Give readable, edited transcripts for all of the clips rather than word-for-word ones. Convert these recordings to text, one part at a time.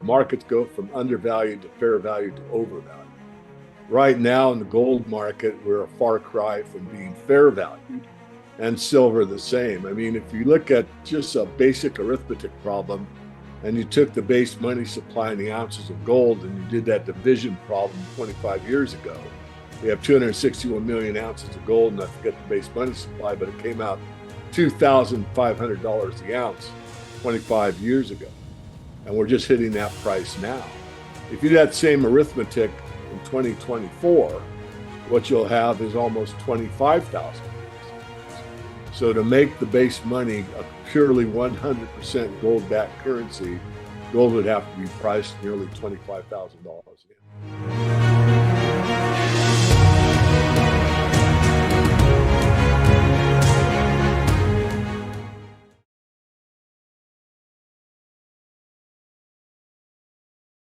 markets go from undervalued to fair value to overvalued. Right now in the gold market, we're a far cry from being fair valued, and silver the same. I mean, if you look at just a basic arithmetic problem and you took the base money supply in the ounces of gold and you did that division problem 25 years ago, we have 261 million ounces of gold, and I forget the base money supply, but it came out $2,500 the ounce 25 years ago. And we're just hitting that price now. If you do that same arithmetic in 2024, what you'll have is almost 25,000. So to make the base money a purely 100% gold-backed currency, gold would have to be priced nearly $25,000 again.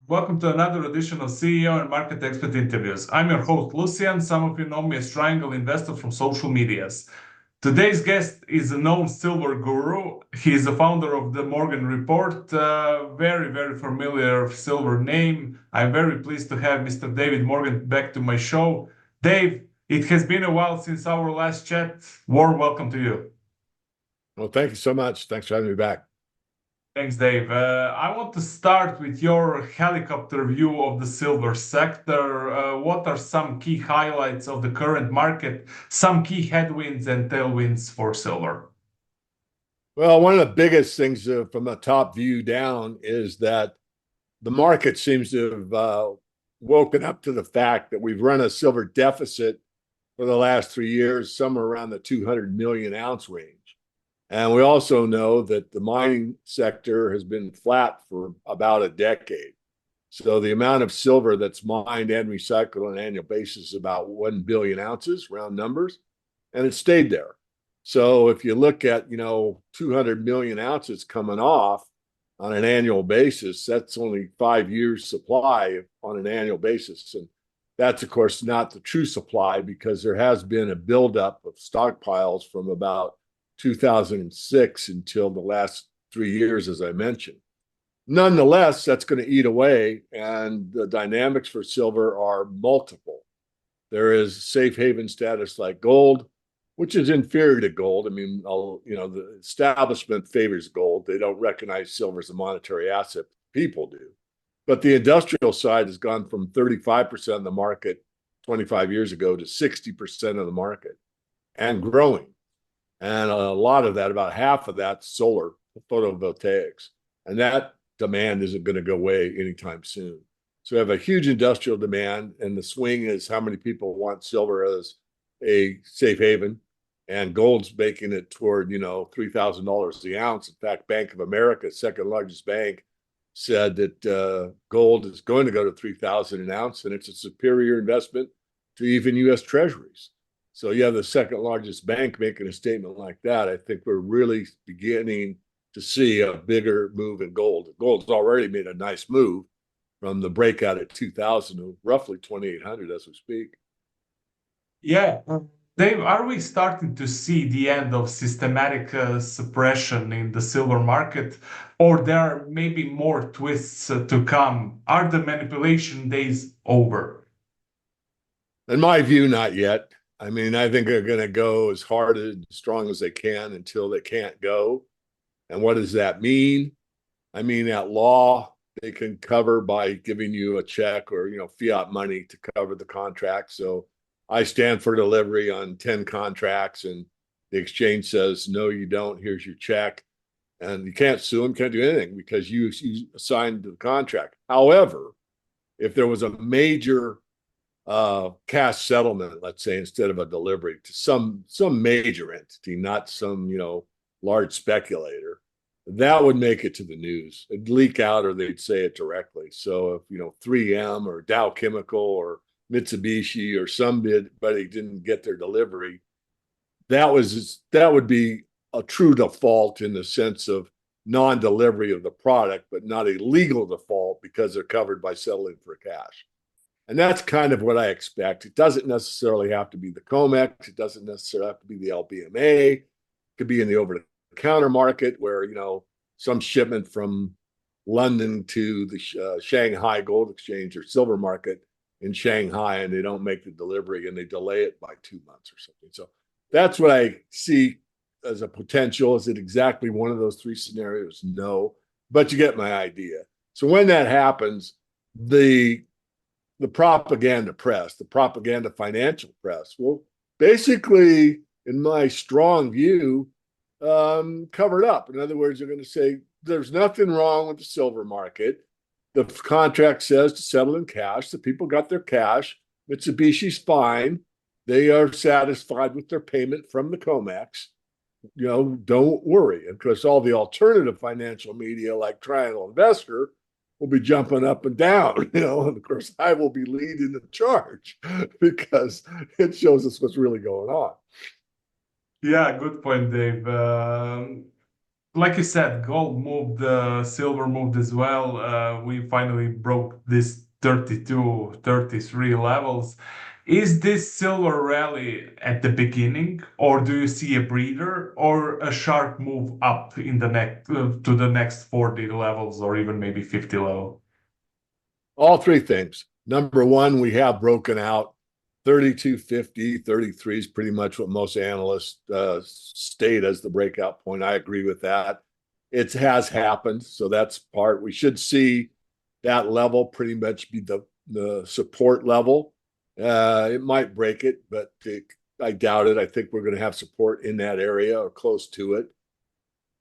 Welcome to another edition of CEO and Market Expert Interviews. I'm your host, Lucian. Some of you know me as Triangle Investor from social medias. Today's guest is a known silver guru. He is the founder of the Morgan Report. Very familiar silver name. I'm very pleased to have Mr. David Morgan back to my show. Dave, it has been a while since our last chat. Warm welcome to you. Well, thank you so much. Thanks for having me back. Thanks, Dave. I want to start with your helicopter view of the silver sector. What are some key highlights of the current market, some key headwinds and tailwinds for silver? Well, one of the biggest things from a top view down is that the market seems to have woken up to the fact that we've run a silver deficit for the last 3 years, somewhere around the 200 million ounce range. And we also know that the mining sector has been flat for about a decade. So the amount of silver that's mined and recycled on an annual basis is about 1 billion ounces, round numbers, and it stayed there. So if you look at, 200 million ounces coming off on an annual basis, that's only 5 years supply on an annual basis. And that's, of course, not the true supply because there has been a buildup of stockpiles from about 2006 until the last 3 years, as I mentioned. Nonetheless, that's going to eat away, and the dynamics for silver are multiple. There is safe haven status like gold, which is inferior to gold. I mean, the establishment favors gold. They don't recognize silver as a monetary asset. People do. But the industrial side has gone from 35% of the market 25 years ago to 60% of the market and growing. And a lot of that, about half of that, solar photovoltaics. And that demand isn't going to go away anytime soon. So we have a huge industrial demand, and the swing is how many people want silver as a safe haven, and gold's making it toward, $3,000 the ounce. In fact, Bank of America, second largest bank, said that gold is going to go to 3,000 an ounce, and it's a superior investment to even U.S. Treasuries. So you have the second largest bank making a statement like that. I think we're really beginning to see a bigger move in gold. Gold's already made a nice move from the breakout at 2,000 to roughly 2,800 as we speak. Yeah. Dave, are we starting to see the end of systematic suppression in the silver market, or there are maybe more twists to come? Are the manipulation days over? In my view, not yet. I mean, I think they're going to go as hard and strong as they can until they can't go. And what does that mean? I mean, at law, they can cover by giving you a check or, fiat money to cover the contract. So I stand for delivery on 10 contracts, and the exchange says, no, you don't. Here's your check. And you can't sue them, can't do anything because you signed the contract. However, if there was a major cash settlement, let's say, instead of a delivery to some major entity, not some, large speculator, that would make it to the news. It'd leak out or they'd say it directly. So if, 3M or Dow Chemical or Mitsubishi or somebody didn't get their delivery, that would be a true default in the sense of non-delivery of the product, but not a legal default because they're covered by settling for cash. And that's kind of what I expect. It doesn't necessarily have to be the COMEX. It doesn't necessarily have to be the LBMA. It could be in the over-the-counter market where, some shipment from London to the Shanghai Gold Exchange or silver market in Shanghai, and they don't make the delivery and they delay it by 2 months or something. So that's what I see as a potential. Is it exactly one of those three scenarios? No, but you get my idea. So when that happens, the propaganda press, the propaganda financial press will basically, in my strong view, covered up. In other words, they're going to say there's nothing wrong with the silver market. The contract says to settle in cash. The people got their cash. Mitsubishi's fine. They are satisfied with their payment from the COMEX. Don't worry. And of course, all the alternative financial media like Triangle Investor will be jumping up and down, and of course I will be leading the charge because it shows us what's really going on. Yeah, good point, Dave. Like you said, gold moved, silver moved as well. We finally broke this 32, 33 levels. Is this silver rally at the beginning, or do you see a breather or a sharp move up in the next to the next 40 levels or even maybe 50 level? All three things. Number one, we have broken out 32.50, 33 is pretty much what most analysts state as the breakout point. I agree with that. It has happened, so that's part. We should see that level pretty much be the support level. It might break it, but I doubt it. I think we're going to have support in that area or close to it.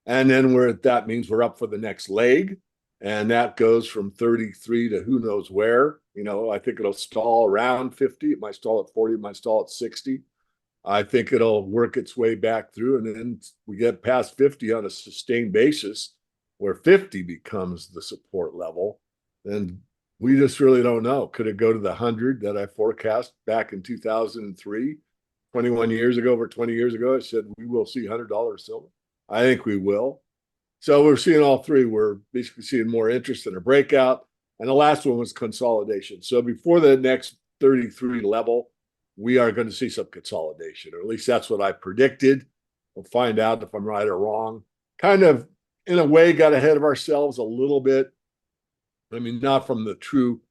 And then that means we're up for the next leg. And that goes from 33 to who knows where. I think it'll stall around 50. It might stall at 40. It might stall at 60. I think it'll work its way back through. And then we get past 50 on a sustained basis where 50 becomes the support level. And we just really don't know. Could it go to the 100 that I forecast back in 2003, 21 years ago, over 20 years ago? I said, we will see $100 silver. I think we will. So we're seeing all three. We're basically seeing more interest in a breakout. And the last one was consolidation. So before the next 33 level, we are going to see some consolidation, or at least that's what I predicted. We'll find out if I'm right or wrong. Kind of, in a way, got ahead of ourselves a little bit. I mean, not from the true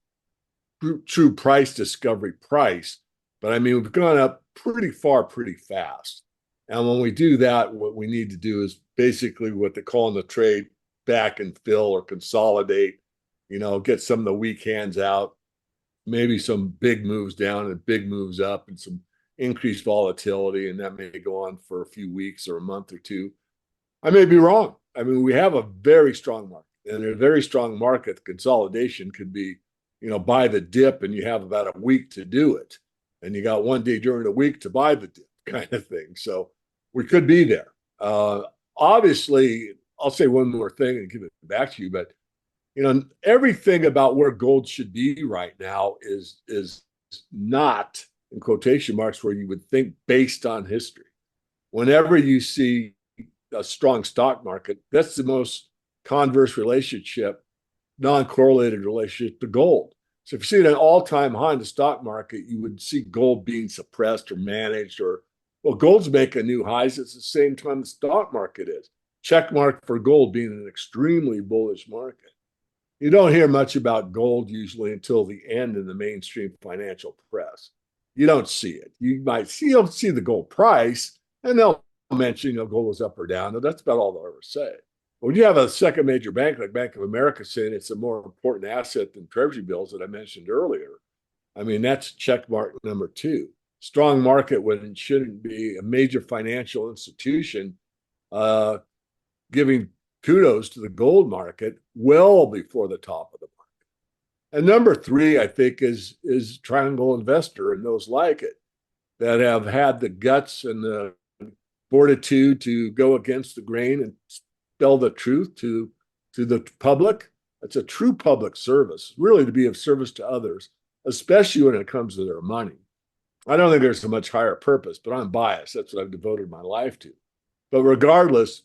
price discovery price, but I mean, we've gone up pretty far, pretty fast. And when we do that, what we need to do is basically what they call in the trade back and fill or consolidate, get some of the weak hands out, maybe some big moves down and big moves up and some increased volatility. And that may go on for a few weeks or a month or two. I may be wrong. I mean, we have a very strong market, and in a very strong market, consolidation could be, buy the dip and you have about a week to do it. And you got one day during the week to buy the dip kind of thing. So we could be there. Obviously, I'll say one more thing and give it back to you, but everything about where gold should be right now is not, in quotation marks, where you would think based on history. Whenever you see a strong stock market, that's the most converse relationship, non-correlated relationship to gold. So if you see an all-time high in the stock market, you would see gold being suppressed or managed, or, well, gold's making new highs at the same time the stock market is. Check mark for gold being an extremely bullish market. You don't hear much about gold usually until the end in the mainstream financial press. You don't see it. You'll see the gold price, and they'll mention gold was up or down. And that's about all they'll ever say. When you have a second major bank like Bank of America saying it's a more important asset than Treasury bills that I mentioned earlier, I mean, that's check mark number two. Strong market when it shouldn't be. A major financial institution giving kudos to the gold market well before the top of the market. And number three, I think, is Triangle Investor and those like it that have had the guts and the fortitude to go against the grain and tell the truth to the public. It's a true public service, really, to be of service to others, especially when it comes to their money. I don't think there's a much higher purpose, but I'm biased. That's what I've devoted my life to. But regardless,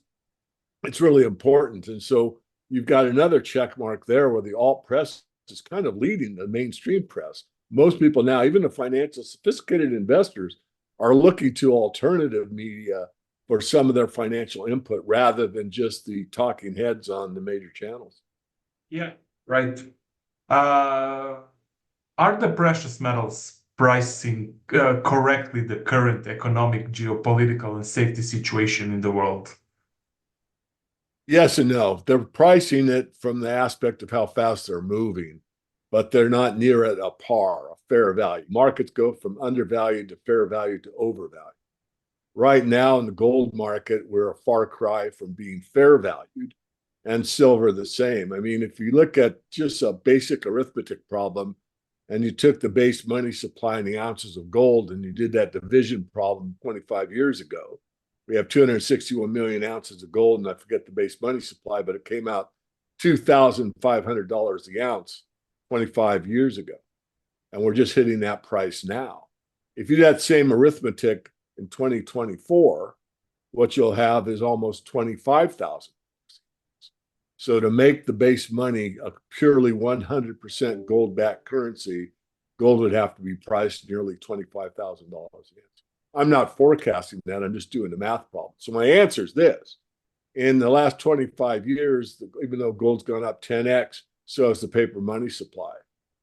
it's really important. And so you've got another check mark there where the alt press is kind of leading the mainstream press. Most people now, even the financial sophisticated investors, are looking to alternative media for some of their financial input rather than just the talking heads on the major channels. Yeah, right. Uh, are the precious metals pricing correctly the current economic, geopolitical, and safety situation in the world? Yes and no. They're pricing it from the aspect of how fast they're moving, but they're not near at a par, a fair value. Markets go from undervalued to fair value to overvalued. Right now in the gold market, we're a far cry from being fair valued, and silver the same. I mean, if you look at just a basic arithmetic problem and you took the base money supply in the ounces of gold and you did that division problem 25 years ago, we have 261 million ounces of gold, and I forget the base money supply, but it came out $2,500 the ounce 25 years ago. And we're just hitting that price now. If you do that same arithmetic in 2024, what you'll have is almost 25,000. So to make the base money a purely 100% gold-backed currency, gold would have to be priced nearly $25,000 an ounce. I'm not forecasting that. I'm just doing the math problem. So my answer is this. In the last 25 years, even though gold's gone up 10x, so has the paper money supply.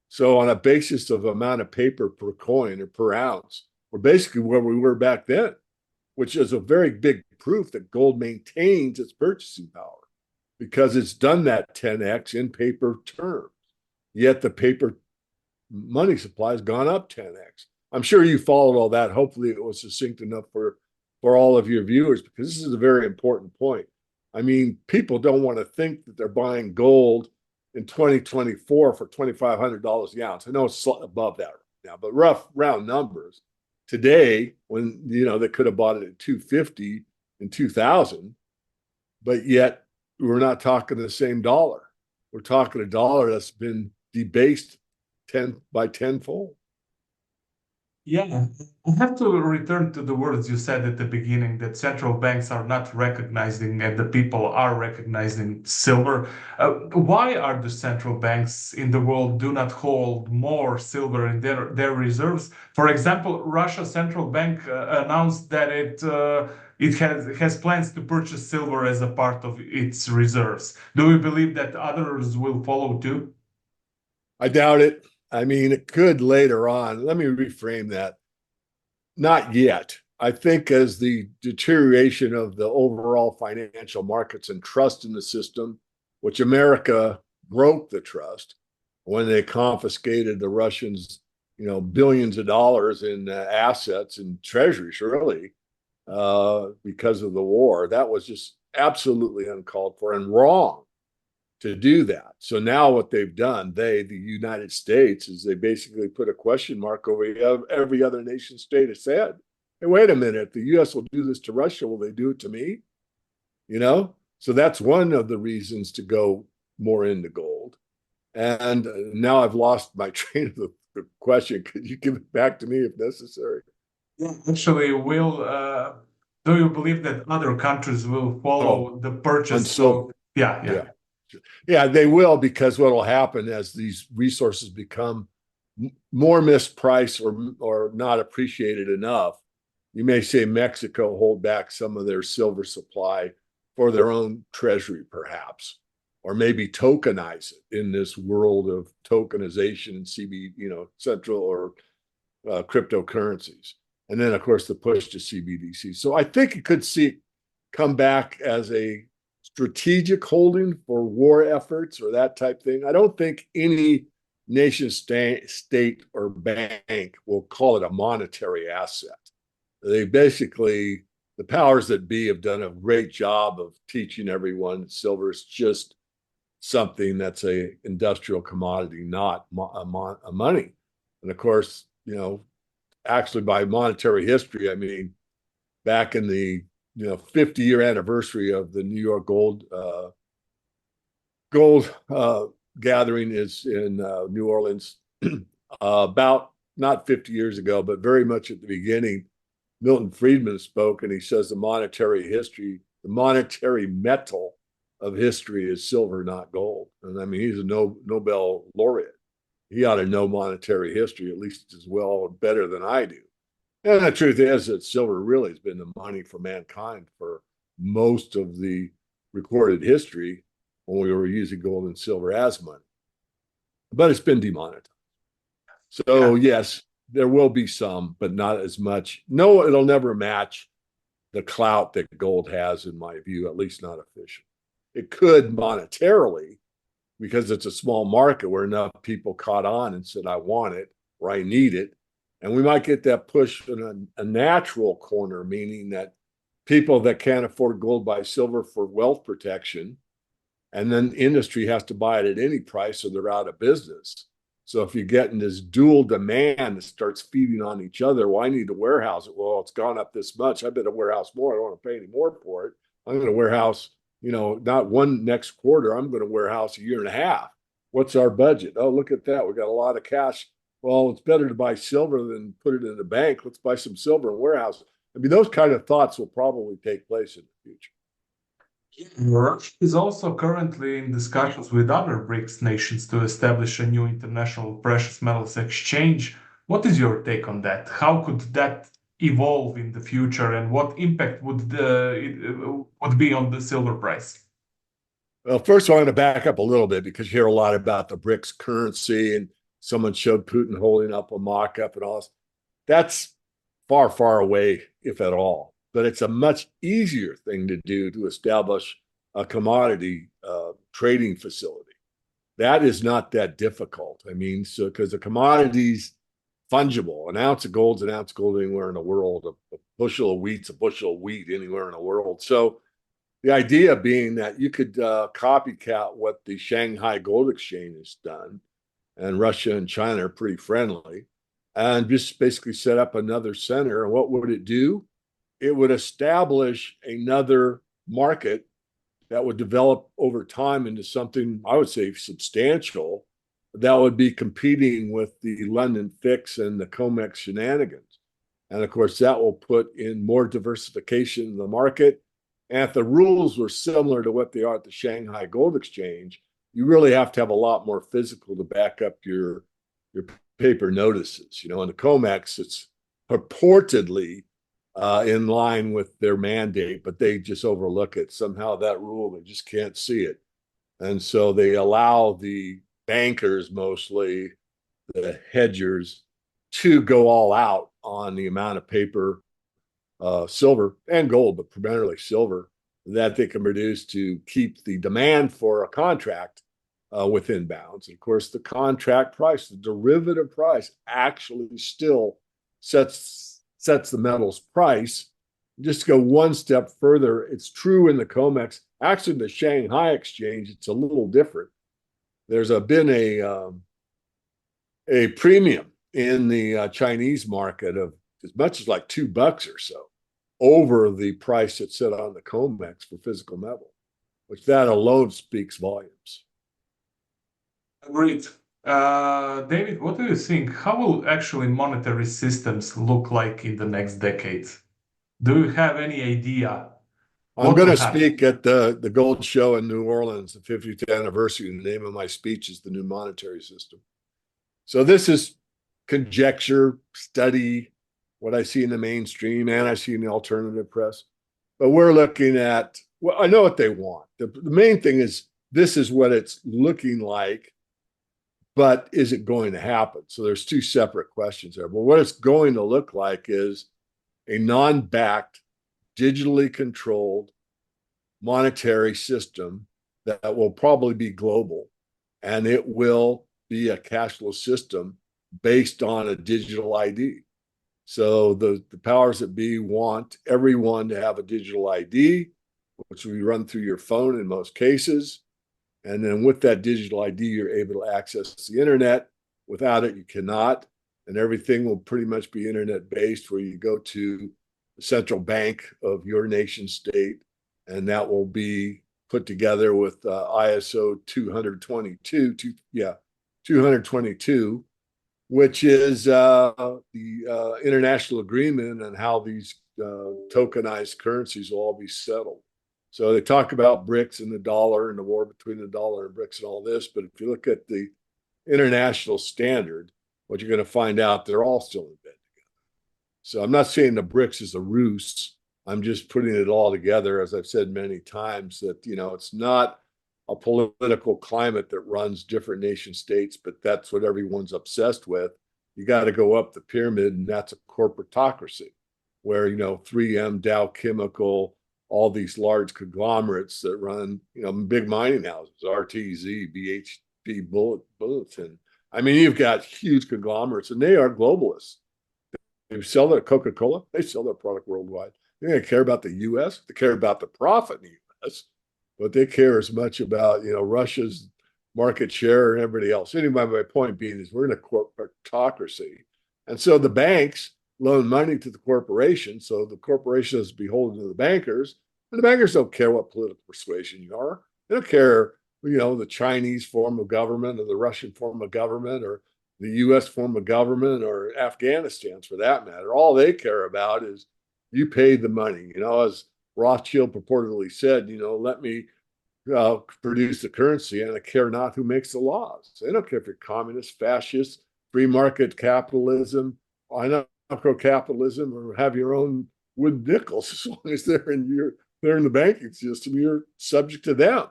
So on a basis of amount of paper per coin or per ounce, we're basically where we were back then, which is a very big proof that gold maintains its purchasing power because it's done that 10x in paper terms. Yet the paper money supply has gone up 10x. I'm sure you followed all that. Hopefully it was succinct enough for all of your viewers, because this is a very important point. I mean, people don't want to think that they're buying gold in 2024 for $2,500 the ounce. I know it's above that now, but rough round numbers. Today, when they could have bought it at 250 in 2000, but yet we're not talking the same dollar. We're talking a dollar that's been debased 10 by tenfold. Yeah, I have to return to the words you said at the beginning that central banks are not recognizing and the people are recognizing silver. Why are the central banks in the world do not hold more silver in their reserves? For example, Russia's central bank announced that it has plans to purchase silver as a part of its reserves. Do we believe that others will follow too? I doubt it. I mean, it could later on. Let me reframe that. Not yet. I think as the deterioration of the overall financial markets and trust in the system, which America broke the trust when they confiscated the Russians, billions of dollars in assets and treasuries, really, because of the war. That was just absolutely uncalled for and wrong to do that. So now what they've done, the United States, is they basically put a question mark over every other nation state has said, hey, wait a minute, if the US will do this to Russia, will they do it to me? So that's one of the reasons to go more into gold. And now I've lost my train of the question. Could you give it back to me if necessary? Yeah, actually, do you believe that other countries will Oh, follow the on purchase silver. of, yeah, yeah. Yeah. Yeah, they will, because what will happen as these resources become more mispriced or not appreciated enough, you may say Mexico hold back some of their silver supply for their own treasury, perhaps, or maybe tokenize it in this world of tokenization and central or cryptocurrencies. And then, of course, the push to CBDC. So I think it could come back as a strategic holding for war efforts or that type thing. I don't think any nation state or bank will call it a monetary asset. They basically, the powers that be have done a great job of teaching everyone that silver is just something that's a industrial commodity, not a money. And of course, actually by monetary history, I mean, back in the 50-year anniversary of the New York gold gathering is in New Orleans. About not 50 years ago, but very much at the beginning, Milton Friedman spoke, and he says the monetary metal of history is silver, not gold. And I mean, he's a Nobel laureate. He ought to know monetary history at least as well or better than I do. And the truth is that silver really has been the money for mankind for most of the recorded history, when we were using gold and silver as money. But it's been demonetized. So, yes, there will be some, but not as much. No, it'll never match the clout that gold has, in my view, at least not official. It could monetarily because it's a small market where enough people caught on and said, I want it or I need it. And we might get that push in a natural corner, meaning that people that can't afford gold buy silver for wealth protection. And then industry has to buy it at any price or they're out of business. So if you get in this dual demand that starts feeding on each other, well, I need to warehouse it. Well, it's gone up this much. I better warehouse more. I don't want to pay any more for it. I'm going to warehouse, not one next quarter. I'm going to warehouse a year and a half. What's our budget? Oh, look at that. We got a lot of cash. Well, it's better to buy silver than put it in the bank. Let's buy some silver and warehouse it. I mean, those kind of thoughts will probably take place in the future. Russia is also currently in discussions with other BRICS nations to establish a new international precious metals exchange. What is your take on that? How could that evolve in the future, and what impact would would be on the silver price? Well, first of all, I'm going to back up a little bit because you hear a lot about the BRICS currency, and someone showed Putin holding up a mock-up and all this. That's far, far away, if at all. But it's a much easier thing to do to establish a commodity trading facility. That is not that difficult. I mean, so because the commodity's fungible, an ounce of gold's an ounce of gold anywhere in the world. A bushel of wheat's a bushel of wheat anywhere in the world. So the idea being that you could copycat what the Shanghai Gold Exchange has done, and Russia and China are pretty friendly, and just basically set up another center. And what would it do? It would establish another market that would develop over time into something, I would say, substantial, that would be competing with the London Fix and the COMEX shenanigans. And of course, that will put in more diversification in the market. And if the rules were similar to what they are at the Shanghai Gold Exchange, you really have to have a lot more physical to back up your paper notices. In the COMEX, it's purportedly in line with their mandate, but they just overlook it. Somehow that rule, they just can't see it. And so they allow the bankers, mostly the hedgers, to go all out on the amount of paper, silver and gold, but primarily silver, that they can produce to keep the demand for a contract within bounds. And of course, the contract price, the derivative price, actually still sets the metal's price. Just to go one step further, it's true in the COMEX. Actually, the Shanghai Exchange, it's a little different. There's been a premium in the Chinese market of as much as like $2 or so over the price that's set on the COMEX for physical metal, which that alone speaks volumes. Agreed. David, what do you think? How will actually monetary systems look like in the next decade? Do you have any idea? I'm going to speak at the Gold Show in New Orleans, the 50th anniversary, and the name of my speech is The New Monetary System. So this is conjecture, study, what I see in the mainstream and I see in the alternative press. But we're looking at, well, I know what they want. The main thing is this is what it's looking like, but is it going to happen? So there's two separate questions there. But what it's going to look like is a non-backed, digitally controlled monetary system that will probably be global, and it will be a cashless system based on a digital ID. So the powers that be want everyone to have a digital ID, which will be run through your phone in most cases. And then with that digital ID, you're able to access the internet. Without it, you cannot. And everything will pretty much be internet-based, where you go to the central bank of your nation state, and that will be put together with ISO 222, which is the international agreement on how these tokenized currencies will all be settled. So they talk about BRICS and the dollar and the war between the dollar and BRICS and all this, but if you look at the international standard, what you're going to find out, they're all still in bed together. So I'm not saying the BRICS is a ruse. I'm just putting it all together, as I've said many times, that it's not a political climate that runs different nation states, but that's what everyone's obsessed with. You got to go up the pyramid, and that's a corporatocracy where, 3M, Dow Chemical, all these large conglomerates that run, big mining houses, RTZ, BHP, Bulletin. I mean, you've got huge conglomerates, and they are globalists. They sell their Coca-Cola, they sell their product worldwide. They don't care about the U.S. They care about the profit in the U.S., but they care as much about, Russia's market share and everybody else. Anyway, my point being is we're in a corporatocracy. And so the banks loan money to the corporation. So the corporation is beholden to the bankers. And the bankers don't care what political persuasion you are. They don't care, the Chinese form of government or the Russian form of government or the U.S. form of government or Afghanistan's for that matter. All they care about is you paid the money. As Rothschild purportedly said, let me produce the currency, and I care not who makes the laws. They don't care if you're communist, fascist, free market capitalism, anarcho-capitalism, or have your own wood nickels. As long as they're in the banking system, you're subject to them.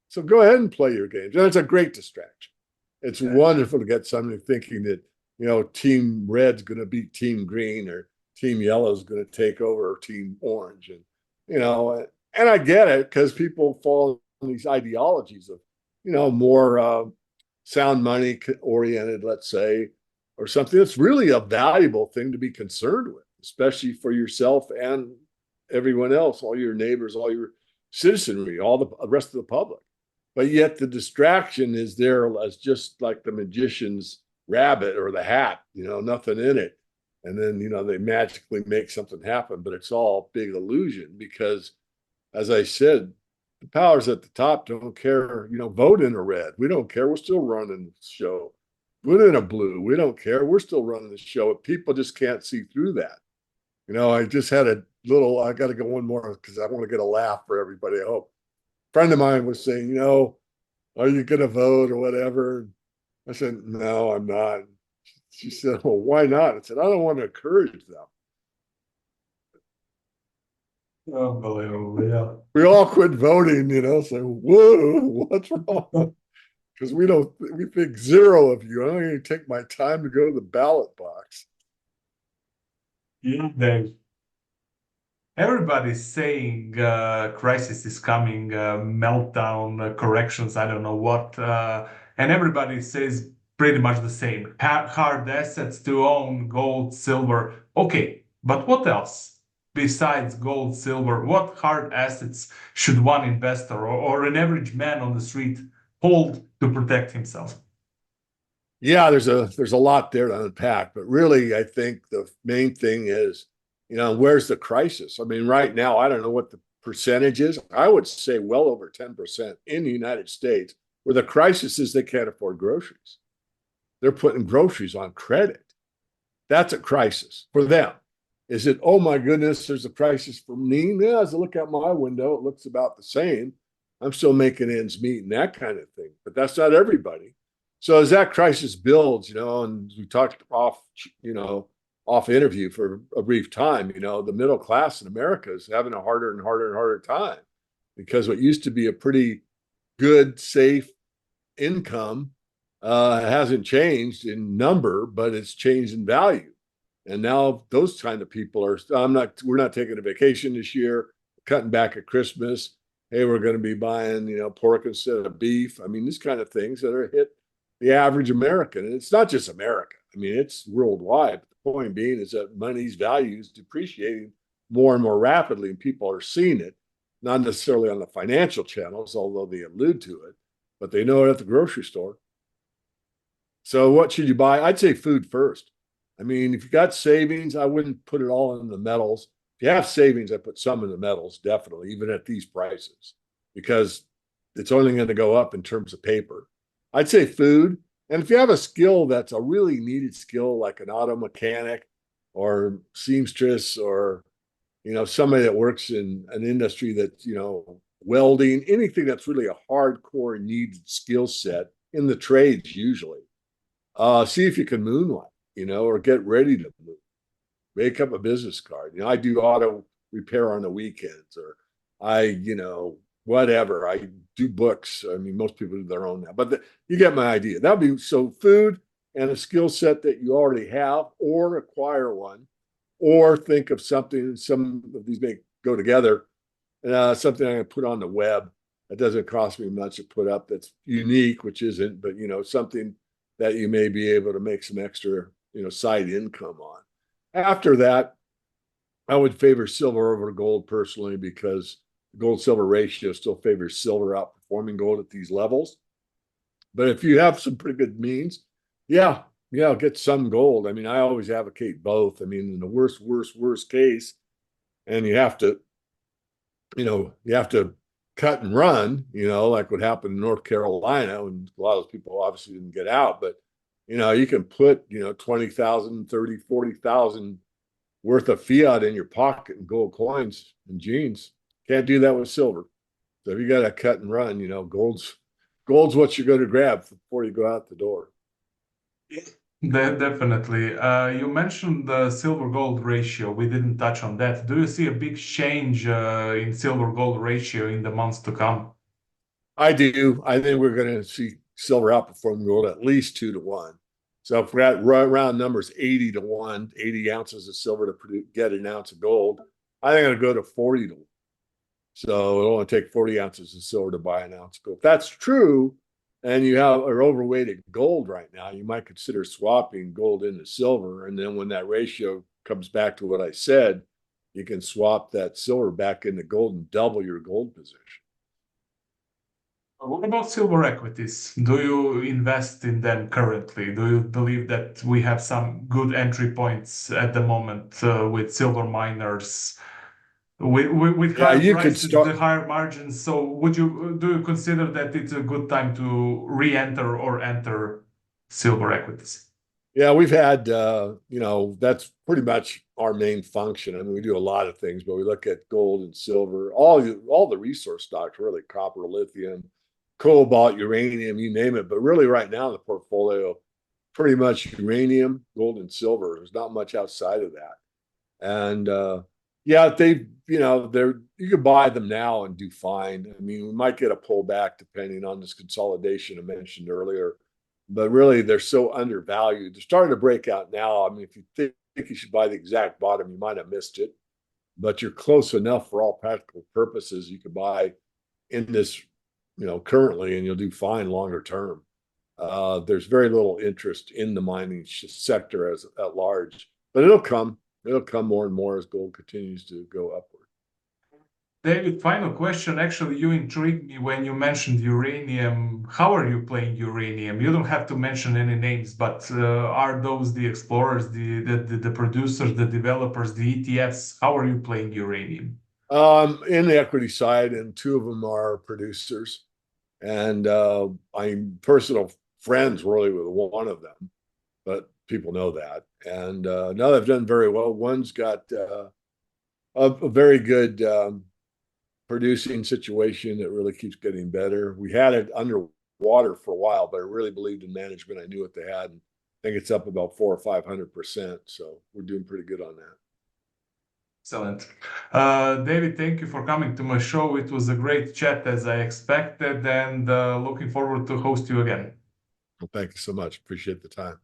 So go ahead and play your games. And it's a great distraction. It's wonderful to get somebody thinking that, Team Red's going to beat Team Green or Team Yellow's going to take over Team Orange. And, and I get it because people fall in these ideologies of, more sound money oriented, let's say, or something that's really a valuable thing to be concerned with, especially for yourself and everyone else, all your neighbors, all your citizenry, all the rest of the public. But yet the distraction is there as just like the magician's rabbit or the hat, nothing in it. And then, they magically make something happen, but it's all big illusion because, as I said, the powers at the top don't care, vote in a red. We don't care. We're still running the show. Put in a blue. We don't care. We're still running the show. People just can't see through that. I just had I got to go one more because I want to get a laugh for everybody. I hope. A friend of mine was saying, are you going to vote or whatever? I said, no, I'm not. She said, well, why not? I said, I don't want to encourage them. Unbelievable, yeah. We all quit voting, say, whoa, what's wrong? Because we think zero of you. I don't even take my time to go to the ballot box. Yeah, Dave. Everybody's saying crisis is coming, meltdown, corrections, I don't know what. And everybody says pretty much the same. Hard assets to own, gold, silver. Okay, but what else? Besides gold, silver, what hard assets should one investor or an average man on the street hold to protect himself? Yeah, there's a lot there to unpack, but really, I think the main thing is, where's the crisis? I mean, right now, I don't know what the percentage is. I would say well over 10% in the United States, where the crisis is they can't afford groceries. They're putting groceries on credit. That's a crisis for them. Is it, oh my goodness, there's a crisis for me? Yeah, as I look out my window, it looks about the same. I'm still making ends meet and that kind of thing, but that's not everybody. So as that crisis builds, and we talked off interview for a brief time, the middle class in America is having a harder and harder and harder time because what used to be a pretty good, safe income hasn't changed in number, but it's changed in value. And now those kind of people we're not taking a vacation this year, cutting back at Christmas. Hey, we're going to be buying, pork instead of beef. I mean, these kind of things that are hit the average American. And it's not just America. I mean, it's worldwide. The point being is that money's value is depreciating more and more rapidly, and people are seeing it, not necessarily on the financial channels, although they allude to it, but they know it at the grocery store. So what should you buy? I'd say food first. I mean, if you got savings, I wouldn't put it all in the metals. If you have savings, I put some in the metals, definitely, even at these prices, because it's only going to go up in terms of paper. I'd say food. And if you have a skill that's a really needed skill, like an auto mechanic or seamstress or, somebody that works in an industry that's, welding, anything that's really a hardcore needed skill set in the trades usually, see if you can moonlight, or get ready to move. Make up a business card. I do auto repair on the weekends, or I, whatever. I do books. I mean, most people do their own now, but you get my idea. That would be so food and a skill set that you already have, or acquire one, or think of something. Some of these may go together. Something I can put on the web that doesn't cost me much to put up. That's unique, which isn't, but something that you may be able to make some extra, side income on. After that, I would favor silver over gold personally because the gold silver ratio still favors silver outperforming gold at these levels. But if you have some pretty good means, yeah, get some gold. I mean, I always advocate both. I mean, in the worst case, and you have to cut and run, like what happened in North Carolina, and a lot of those people obviously didn't get out, but you can put, 20,000, 30, 40,000 worth of fiat in your pocket and gold coins and jeans. Can't do that with silver. So if you got to cut and run, gold's what you're going to grab before you go out the door. Definitely. You mentioned the silver gold ratio. We didn't touch on that. Do you see a big change in silver gold ratio in the months to come? I do. I think we're going to see silver outperform gold at least 2 to 1. So if we're at round numbers 80 to 1, 80 ounces of silver to get an ounce of gold, I think it'll go to 40 to 1. So it'll only take 40 ounces of silver to buy an ounce of gold. If that's true, and you are overweighted gold right now, you might consider swapping gold into silver. And then when that ratio comes back to what I said, you can swap that silver back into gold and double your gold position. What about silver equities? Do you invest in them currently? Do you believe that we have some good entry points at the moment with silver miners? With Yeah, higher you could prices, the start. higher margins. So, do you consider that it's a good time to re-enter or enter silver equities? Yeah, we've had, that's pretty much our main function. I mean, we do a lot of things, but we look at gold and silver, all the resource stocks, really, copper, lithium, cobalt, uranium, you name it. But really, right now in the portfolio, pretty much uranium, gold, and silver. There's not much outside of that. And yeah, you can buy them now and do fine. I mean, we might get a pullback depending on this consolidation I mentioned earlier, but really they're so undervalued. They're starting to break out now. I mean, if you think you should buy the exact bottom, you might have missed it, but you're close enough for all practical purposes. You could buy in this, currently, and you'll do fine longer term. There's very little interest in the mining sector as at large, but it'll come. It'll come more and more as gold continues to go upward. David, final question. Actually, you intrigued me when you mentioned uranium. How are you playing uranium? You don't have to mention any names, but are those the explorers, the producers, the developers, the ETFs? How are you playing uranium? In the equity side, and 2 of them are producers, and I'm personal friends really with one of them, but people know that. And now they've done very well. One's got a very good producing situation that really keeps getting better. We had it underwater for a while, but I really believed in management. I knew what they had, and I think it's up about 400 or 500%. So we're doing pretty good on that. Excellent. David, thank you for coming to my show. It was a great chat as I expected, and looking forward to host you again. Well, thank you so much. Appreciate the time.